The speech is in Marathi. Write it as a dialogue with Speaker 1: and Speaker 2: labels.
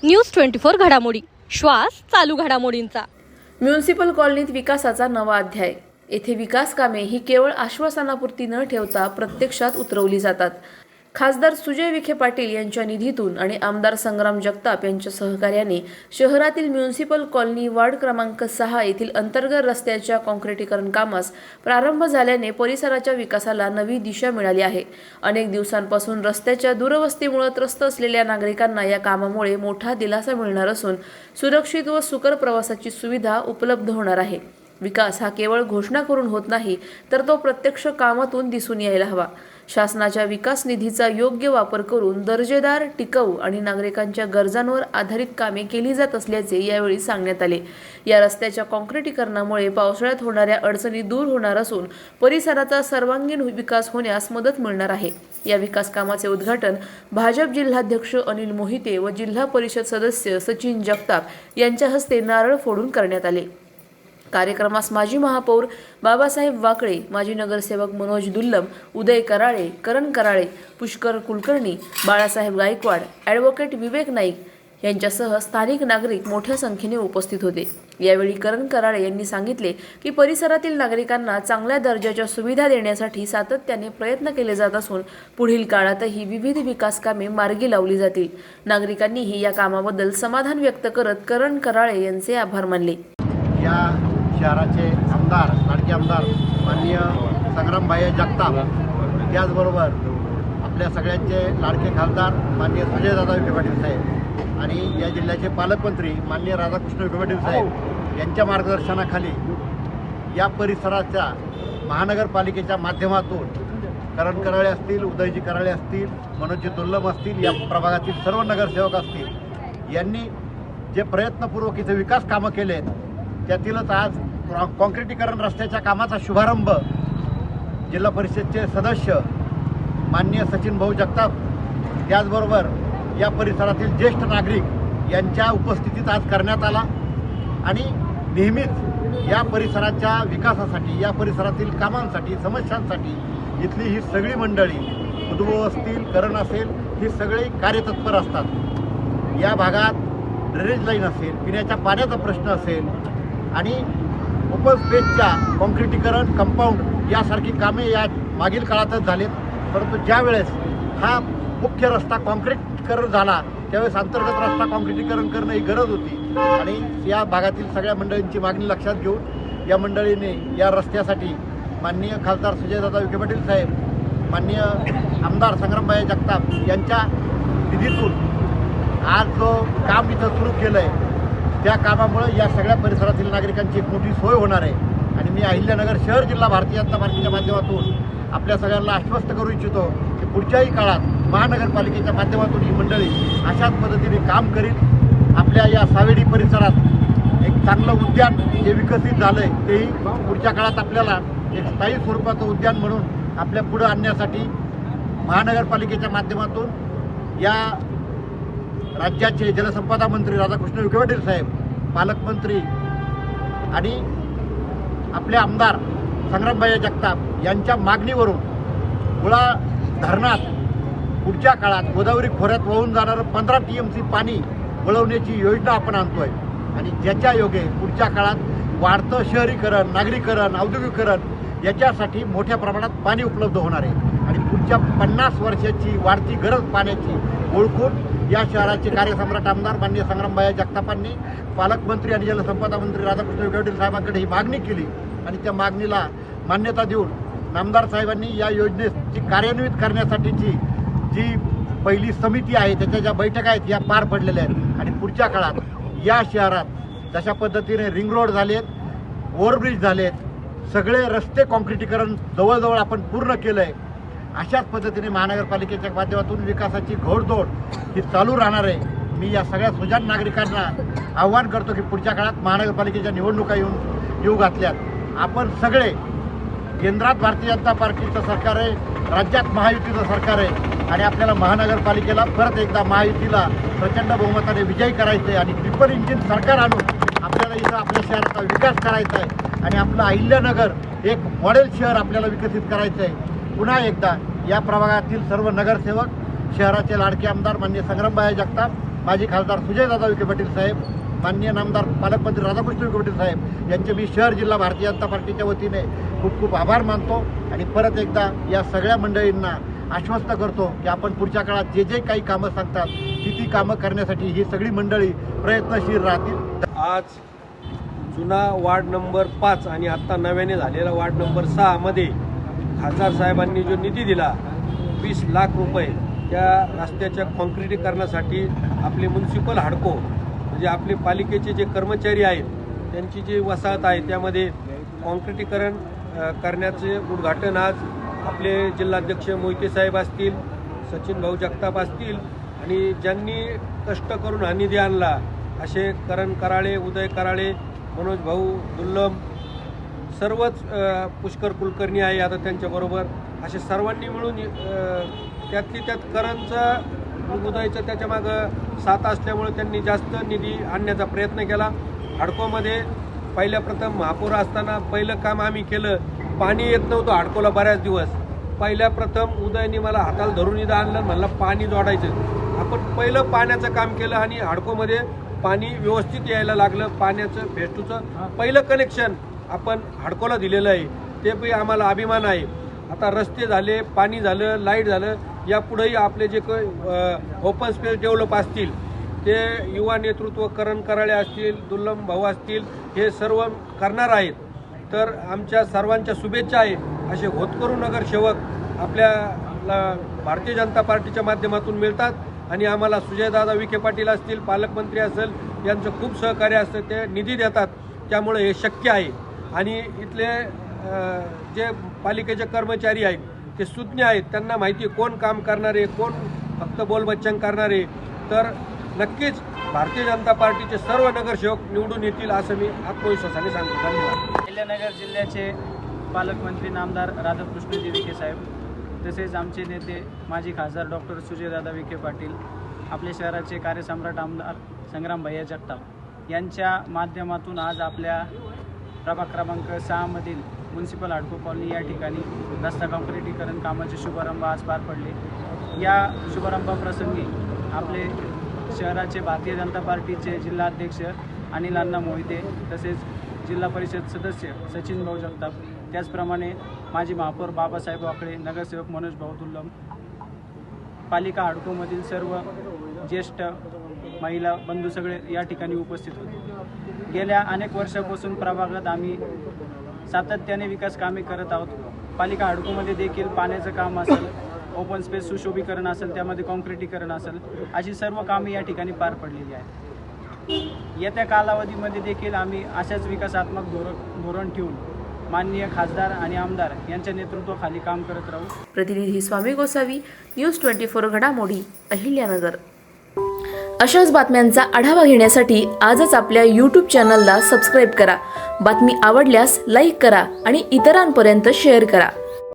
Speaker 1: न्यूज 24 घडामोडी, श्वास चालू घडामोडींचा।
Speaker 2: म्युनिसिपल कॉलनीत विकासाचा नवा अध्याय। येथे विकास कामे ही केवळ आश्वासनापुरती न ठेवता प्रत्यक्षात उतरवली जातात। खासदार सुजय विखे पाटील यांच्या निधीतून आणि आमदार संग्राम जगताप यांच्या सहकार्याने शहरातील म्युनिसिपल कॉलनी वार्ड क्रमांक 6 येथील अंतर्गत रस्त्याच्या काँक्रिटीकरण कामास प्रारंभ झाल्याने परिसराच्या विकासाला नवी दिशा मिळाली आहे। अनेक दिवसांपासून रस्त्याच्या दुरवस्थेमुळे त्रस्त असलेल्या नागरिकांना या कामामुळे मोठा दिलासा मिळणार असून सुरक्षित व सुकर प्रवासाची सुविधा उपलब्ध होणार आहे। विकास हा केवळ घोषणा करून होत नाही, तर तो प्रत्यक्ष कामातून दिसून यायला हवा। शासनाच्या विकास निधीचा योग्य वापर करून दर्जेदार, टिकाऊ आणि नागरिकांच्या गरजांवर आधारित कामे केली जात असल्याचे यावेळी सांगण्यात आले। या रस्त्याच्या काँक्रिटीकरणामुळे पावसाळ्यात होणाऱ्या अडचणी दूर होणार असून परिसराचा सर्वांगीण विकास होण्यास मदत मिळणार आहे। या विकास कामाचे उद्घाटन भाजप जिल्हाध्यक्ष अनिल मोहिते व जिल्हा परिषद सदस्य सचिन जगताप यांच्या हस्ते नारळ फोडून करण्यात आले। कार्यक्रमास माजी महापौर बाबासाहेब वाकळे, माजी नगरसेवक मनोज दुल्लम, उदय कराळे, करण कराळे, पुष्कर कुलकर्णी, बाळासाहेब गायकवाड, ॲडव्होकेट विवेक नाईक यांच्यासह स्थानिक नागरिक मोठ्या संख्येने उपस्थित होते। यावेळी करण कराळे यांनी सांगितले की परिसरातील नागरिकांना चांगल्या दर्जाच्या सुविधा देण्यासाठी सातत्याने प्रयत्न केले जात असून पुढील काळातही विविध विकास कामे मार्गी लावली जातील। नागरिकांनीही या कामाबद्दल समाधान व्यक्त करत करण कराळे यांचे आभार मानले।
Speaker 3: या शहराचे आमदार, लाडके आमदार माननीय संग्रामभाई जगताप, त्याचबरोबर आपल्या सगळ्यांचे लाडके खासदार माननीय सुजयदादा विखे पाटील साहेब आणि या जिल्ह्याचे पालकमंत्री माननीय राधाकृष्ण विखे पाटील साहेब यांच्या मार्गदर्शनाखाली या परिसराच्या महानगरपालिकेच्या माध्यमातून करण कराळे असतील, उदयजी कराळे असतील, मनोजजी दुल्लम असतील, या प्रभागातील सर्व नगरसेवक असतील, यांनी जे प्रयत्नपूर्वक इथे विकास कामं केले त्यातीलच आज काँक्रिटीकरण रस्त्याच्या कामाचा शुभारंभ जिल्हा परिषदेचे सदस्य माननीय सचिन भाऊ जगताप, त्याचबरोबर या परिसरातील ज्येष्ठ नागरिक यांच्या उपस्थितीत आज करण्यात आला। आणि नेहमीच या परिसराच्या विकासासाठी, या परिसरातील कामांसाठी, समस्यांसाठी इथली ही सगळी मंडळी, उद्भव असतील, करण असेल, ही सगळी कार्यतत्पर असतात। या भागात ड्रेनेज लाईन असेल, पिण्याच्या पाण्याचा प्रश्न असेल आणि ओपन स्पेसच्या काँक्रिटीकरण, कंपाऊंड यासारखी कामे या मागील काळातच झालीत, परंतु ज्या वेळेस हा मुख्य रस्ता काँक्रिटीकरण झाला त्यावेळेस अंतर्गत रस्ता काँक्रिटीकरण करणं ही गरज होती। आणि या भागातील सगळ्या मंडळींची मागणी लक्षात घेऊन या मंडळीने या रस्त्यासाठी माननीय खासदार सुजयदादा विखे पाटील साहेब, माननीय आमदार संग्रामभाई जगताप यांच्या निधीतून आज जो काम इथं सुरू केलं आहे त्या कामामुळे या सगळ्या परिसरातील नागरिकांची एक मोठी सोय होणार आहे। आणि मी अहिल्यानगर शहर जिल्हा भारतीय जनता पार्टीच्या माध्यमातून आपल्या सगळ्यांना आश्वस्त करू इच्छितो की पुढच्याही काळात महानगरपालिकेच्या माध्यमातून ही मंडळी अशाच पद्धतीने काम करील। आपल्या या सावेडी परिसरात एक चांगलं उद्यान जे विकसित झालं आहे तेही पुढच्या काळात आपल्याला एक स्थायी स्वरूपाचं उद्यान म्हणून आपल्या पुढं आणण्यासाठी महानगरपालिकेच्या माध्यमातून या राज्याचे जलसंपदा मंत्री राधाकृष्ण विखे पाटील साहेब, पालकमंत्री आणि आपले आमदार संग्रामभाई जगताप यांच्या मागणीवरून मुळा धरणात पुढच्या काळात गोदावरी खोऱ्यात वाहून जाणारं 15 TMC पाणी वळवण्याची योजना आपण आणतोय। आणि ज्याच्या योगे पुढच्या काळात वाढतं शहरीकरण, नागरीकरण, औद्योगिकरण याच्यासाठी मोठ्या प्रमाणात पाणी उपलब्ध होणार आहे। आणि पुढच्या 50 वर्षाची वाढती गरज पाण्याची ओळखून या शहराचे कार्यसम्राट आमदार माननीय संग्रामभाई जगतापांनी पालकमंत्री आणि जलसंपदा मंत्री राधाकृष्ण विखे पाटील साहेबांकडे ही मागणी केली आणि त्या मागणीला मान्यता देऊन नामदार साहेबांनी या योजनेची कार्यान्वित करण्यासाठीची जी पहिली समिती आहे त्याच्या ज्या बैठका आहेत या पार पडलेल्या आहेत। आणि पुढच्या काळात या शहरात जशा पद्धतीने रिंग रोड झालेत, ओव्हरब्रिज झालेत, सगळे रस्ते काँक्रिटीकरण जवळजवळ आपण पूर्ण केलं आहे, अशाच पद्धतीने महानगरपालिकेच्या माध्यमातून विकासाची घोडदौड ही चालू राहणार आहे। मी या सगळ्या सुजाण नागरिकांना आव्हान करतो की पुढच्या काळात महानगरपालिकेच्या निवडणुका येऊ घातल्यात आपण सगळे, केंद्रात भारतीय जनता पार्टीचं सरकार आहे, राज्यात महायुतीचं सरकार आहे आणि आपल्याला महानगरपालिकेला परत एकदा महायुतीला प्रचंड बहुमताने विजयी करायचं आहे आणि ट्रिपल इंजिन सरकार आणून आपल्याला इथं आपल्या शहराचा विकास करायचा आहे आणि आपलं अहिल्यानगर एक मॉडेल शहर आपल्याला विकसित करायचं आहे। पुन्हा एकदा या प्रभागातील सर्व नगरसेवक, शहराचे लाडके आमदार माननीय संग्रामभाई जगताप माजी खासदार सुजयदादा विखे पाटील साहेब, माननीय नामदार पालकमंत्री राधाकृष्ण विखे पाटील साहेब यांचे मी शहर जिल्हा भारतीय जनता पार्टीच्या वतीने खूप खूप आभार मानतो आणि परत एकदा या सगळ्या मंडळींना आश्वस्त करतो की आपण पुढच्या काळात जे जे काही कामं सांगतात ती कामं करण्यासाठी ही सगळी मंडळी प्रयत्नशील राहतील.
Speaker 4: आज जुना वार्ड नंबर 5 आणि आत्ता नव्याने झालेला वार्ड नंबर 6 मध्ये खासदार साहेबांनी जो निधी दिला 20 लाख रुपये त्या रस्त्याच्या कॉन्क्रिटीकरणासाठी आपले म्युन्सिपल हाडको म्हणजे आपले पालिकेचे जे कर्मचारी आहेत त्यांची जी वसाहत आहे त्यामध्ये कॉन्क्रिटीकरण करण्याचे उद्घाटन आज आपले जिल्हाध्यक्ष मोहिते साहेब असतील, सचिन भाऊ जगताप असतील आणि ज्यांनी कष्ट करून हा निधी आणला असे करण कराळे, उदय कराळे, मनोज भाऊ दुल्लम, सर्वच पुष्कर कुलकर्णी आहे आता त्यांच्याबरोबर, असे सर्वांनी मिळून त्यातली त्यात करणचा उदयचं त्याच्यामागं साथ असल्यामुळे त्यांनी जास्त निधी आणण्याचा प्रयत्न केला. हाडकोमध्ये पहिल्या प्रथम महापौर असताना पहिलं काम आम्ही केलं, पाणी येत नव्हतं हाडकोला बऱ्याच दिवस. पहिल्या प्रथम उदयने मला हाताला धरून इथं आणलं, म्हणलं पाणी जोडायचं. आपण पहिलं पाण्याचं काम केलं आणि हाडकोमध्ये पाणी व्यवस्थित यायला लागलं. पाण्याचं भेटूचं पहिलं कनेक्शन आपण हाडकोला दिलेलं आहे, ते बी आम्हाला अभिमान आहे. आता रस्ते झाले, पाणी झालं, लाईट झालं, यापुढेही आपले जे काही ओपन स्पेस डेव्हलप असतील ते युवा नेतृत्व करण कराळे असतील, दुल्लम भाऊ असतील, हे सर्व करणार आहेत. तर आमच्या सर्वांच्या शुभेच्छा आहे. असे होतकरू नगरसेवक आपल्याला भारतीय जनता पार्टीच्या माध्यमातून मिळतात आणि आम्हाला सुजयदादा विखे पाटील असतील, पालकमंत्री असेल, यांचं खूप सहकार्य असतं, ते निधी देतात, त्यामुळे हे शक्य आहे. आणि इथले जे पालिकेचे कर्मचारी आहेत ते सुज्ञ आहेत, त्यांना माहिती कोण काम करणारे, कोण फक्त बोलबच्चन करणारे. तर नक्कीच भारतीय जनता पार्टीचे सर्व नगरसेवक निवडून येतील असं मी आत्मविश्वासाने सांगतो. धन्यवाद.
Speaker 5: अहिल्यानगर जिल्ह्याचे पालकमंत्री नामदार राधाकृष्णजी विखे साहेब, तसेच आमचे नेते माजी खासदार डॉक्टर सुजयदादा विखे पाटील, आपले शहराचे कार्यसम्राट आमदार संग्राम भैया जगताप यांच्या माध्यमातून आज आपल्या प्रभाग क्रमांक 6 मधील म्युन्सिपल हाडको कॉलनी या ठिकाणी रस्ता काँक्रिटीकरण कामाचे शुभारंभ आज पार पडले. या शुभारंभाप्रसंगी आपले शहराचे भारतीय जनता पार्टीचे जिल्हाध्यक्ष अनिल अण्णा मोहिते, तसेच जिल्हा परिषद सदस्य सचिन भाऊ जगताप, त्याचप्रमाणे माजी महापौर बाबासाहेब वाकळे, नगरसेवक मनोज भाऊ दुल्लम, पालिका हाडकोमधील सर्व ज्येष्ठ महिला बंधू सगळे या ठिकाणी उपस्थित होते. गेल्या अनेक वर्षापासून प्रभागात आम्ही सातत्याने विकास कामे करत आहोत. पालिका हाडकोमध्ये देखील पाण्याचं काम असेल, ओपन स्पेस सुशोभीकरण असेल, त्यामध्ये कॉन्क्रिटीकरण असेल, अशी सर्व कामे या ठिकाणी पार पडलेली आहेत. येत्या कालावधीमध्ये देखील आम्ही अशाच विकासात्मक धोरण ठेवून माननीय खासदार आणि आमदार यांच्या नेतृत्वाखाली काम करत राहू.
Speaker 2: प्रतिनिधी स्वामी गोसावी, न्यूज 24 घडामोडी, अहिल्यानगर. अशाच बातम्यांचा आढावा घेण्यासाठी आजच आपल्या YouTube चॅनलला सबस्क्राईब करा. बातमी आवडल्यास लाईक करा आणि इतरांपर्यंत शेअर करा.